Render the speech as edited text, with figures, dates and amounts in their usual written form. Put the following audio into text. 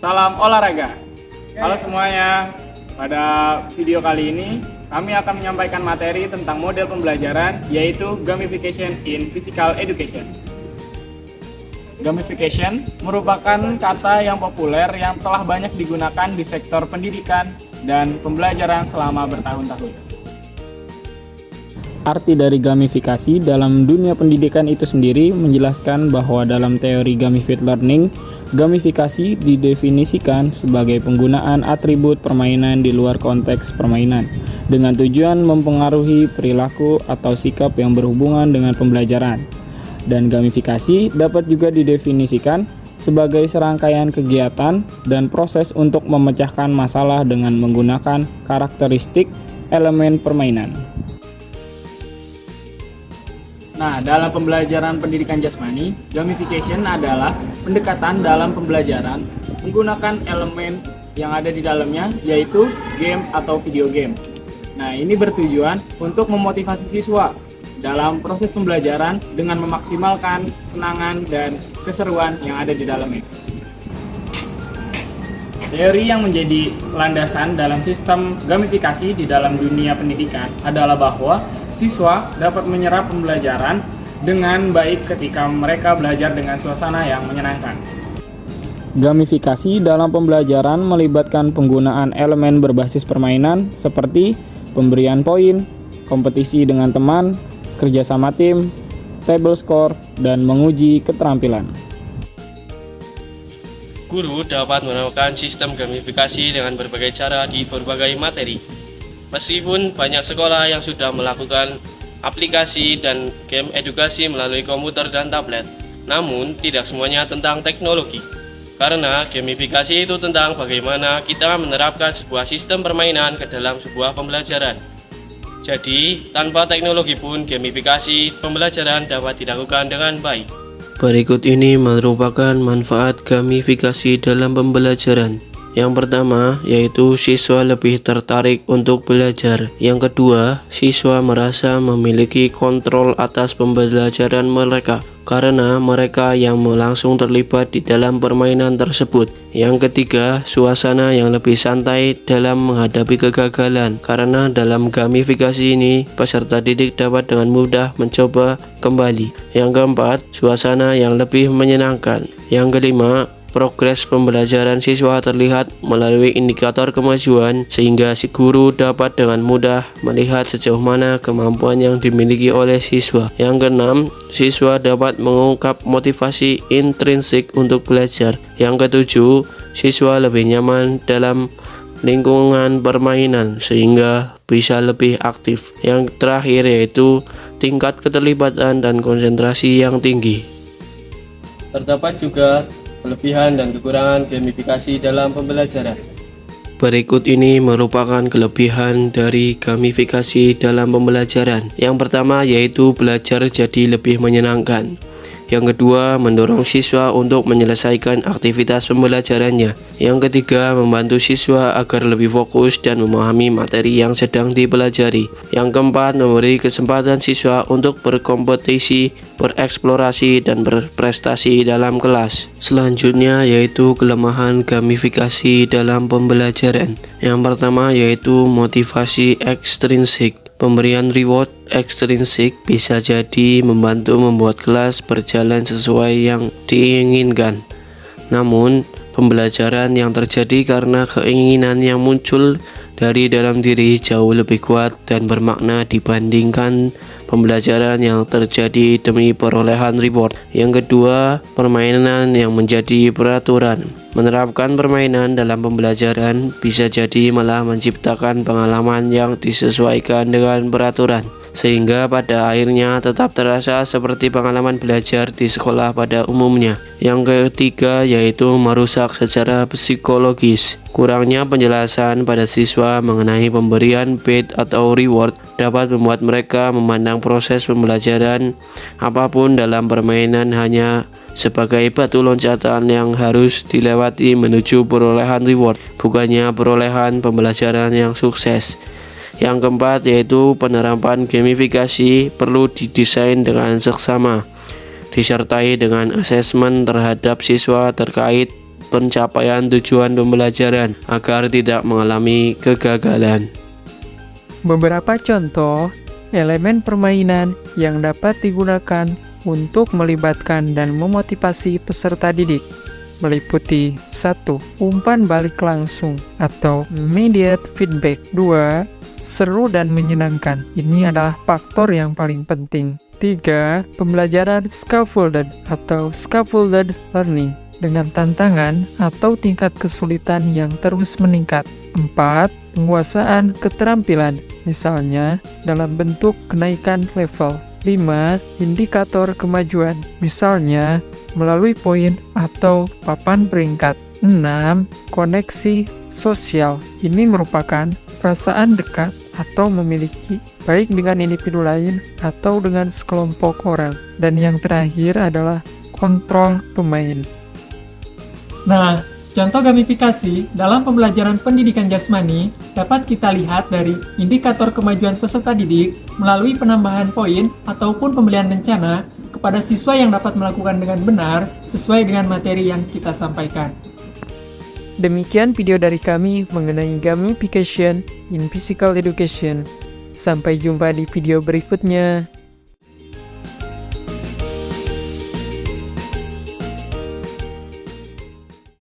salam olahraga. Halo semuanya, pada video kali ini kami akan menyampaikan materi tentang model pembelajaran, yaitu gamification in physical education. Gamification merupakan kata yang populer yang telah banyak digunakan di sektor pendidikan dan pembelajaran selama bertahun-tahun. Arti dari gamifikasi dalam dunia pendidikan itu sendiri menjelaskan bahwa dalam teori gamified learning, gamifikasi didefinisikan sebagai penggunaan atribut permainan di luar konteks permainan dengan tujuan mempengaruhi perilaku atau sikap yang berhubungan dengan pembelajaran. Dan gamifikasi dapat juga didefinisikan sebagai serangkaian kegiatan dan proses untuk memecahkan masalah dengan menggunakan karakteristik elemen permainan. Nah, dalam pembelajaran pendidikan jasmani, gamification adalah pendekatan dalam pembelajaran menggunakan elemen yang ada di dalamnya, yaitu game atau video game. Nah, ini bertujuan untuk memotivasi siswa dalam proses pembelajaran dengan memaksimalkan kesenangan dan keseruan yang ada di dalamnya. Teori yang menjadi landasan dalam sistem gamifikasi di dalam dunia pendidikan adalah bahwa siswa dapat menyerap pembelajaran dengan baik ketika mereka belajar dengan suasana yang menyenangkan. Gamifikasi dalam pembelajaran melibatkan penggunaan elemen berbasis permainan seperti pemberian poin, kompetisi dengan teman, kerjasama tim, table score, dan menguji keterampilan. Guru dapat menerapkan sistem gamifikasi dengan berbagai cara di berbagai materi. Meskipun banyak sekolah yang sudah melakukan aplikasi dan game edukasi melalui komputer dan tablet, namun tidak semuanya tentang teknologi. Karena gamifikasi itu tentang bagaimana kita menerapkan sebuah sistem permainan ke dalam sebuah pembelajaran. Jadi, tanpa teknologi pun gamifikasi pembelajaran dapat dilakukan dengan baik. Berikut ini merupakan manfaat gamifikasi dalam pembelajaran. Yang pertama, yaitu siswa lebih tertarik untuk belajar. Yang kedua, siswa merasa memiliki kontrol atas pembelajaran mereka karena mereka yang langsung terlibat di dalam permainan tersebut. Yang ketiga, suasana yang lebih santai dalam menghadapi kegagalan karena dalam gamifikasi ini peserta didik dapat dengan mudah mencoba kembali. Yang keempat, suasana yang lebih menyenangkan. Yang kelima, progres pembelajaran siswa terlihat melalui indikator kemajuan sehingga si guru dapat dengan mudah melihat sejauh mana kemampuan yang dimiliki oleh siswa. Yang keenam, siswa dapat mengungkap motivasi intrinsik untuk belajar. Yang ketujuh, siswa lebih nyaman dalam lingkungan permainan sehingga bisa lebih aktif. Yang terakhir yaitu tingkat keterlibatan dan konsentrasi yang tinggi. Terdapat juga kelebihan dan kekurangan gamifikasi dalam pembelajaran. Berikut ini merupakan kelebihan dari gamifikasi dalam pembelajaran. Yang pertama yaitu belajar jadi lebih menyenangkan. Yang kedua, mendorong siswa untuk menyelesaikan aktivitas pembelajarannya. Yang ketiga, membantu siswa agar lebih fokus dan memahami materi yang sedang dipelajari. Yang keempat, memberi kesempatan siswa untuk berkompetisi, bereksplorasi, dan berprestasi dalam kelas. Selanjutnya yaitu kelemahan gamifikasi dalam pembelajaran. Yang pertama yaitu motivasi ekstrinsik. Pemberian reward ekstrinsik bisa jadi membantu membuat kelas berjalan sesuai yang diinginkan. Namun, pembelajaran yang terjadi karena keinginan yang muncul dari dalam diri jauh lebih kuat dan bermakna dibandingkan pembelajaran yang terjadi demi perolehan reward. Yang kedua, permainan yang menjadi peraturan. Menerapkan permainan dalam pembelajaran bisa jadi malah menciptakan pengalaman yang disesuaikan dengan peraturan, sehingga pada akhirnya tetap terasa seperti pengalaman belajar di sekolah pada umumnya. Yang ketiga yaitu merusak secara psikologis. Kurangnya penjelasan pada siswa mengenai pemberian badge atau reward dapat membuat mereka memandang proses pembelajaran apapun dalam permainan hanya sebagai batu loncatan yang harus dilewati menuju perolehan reward, bukannya perolehan pembelajaran yang sukses. Yang keempat yaitu penerapan gamifikasi perlu didesain dengan seksama, disertai dengan asesmen terhadap siswa terkait pencapaian tujuan pembelajaran agar tidak mengalami kegagalan. Beberapa contoh elemen permainan yang dapat digunakan untuk melibatkan dan memotivasi peserta didik meliputi 1. Umpan balik langsung atau immediate feedback. 2. Seru dan menyenangkan. Ini adalah faktor yang paling penting. 3. Pembelajaran scaffolded atau scaffolded learning dengan tantangan atau tingkat kesulitan yang terus meningkat. 4. Penguasaan keterampilan, misalnya dalam bentuk kenaikan level. 5. Indikator kemajuan, misalnya melalui poin atau papan peringkat. 6. Koneksi sosial. Ini merupakan perasaan dekat atau memiliki baik dengan individu lain atau dengan sekelompok orang. Dan yang terakhir adalah kontrol pemain. Nah, contoh gamifikasi dalam pembelajaran pendidikan jasmani dapat kita lihat dari indikator kemajuan peserta didik melalui penambahan poin ataupun pembelian rencana kepada siswa yang dapat melakukan dengan benar sesuai dengan materi yang kita sampaikan. Demikian video dari kami mengenai gamification in physical education. Sampai jumpa di video berikutnya.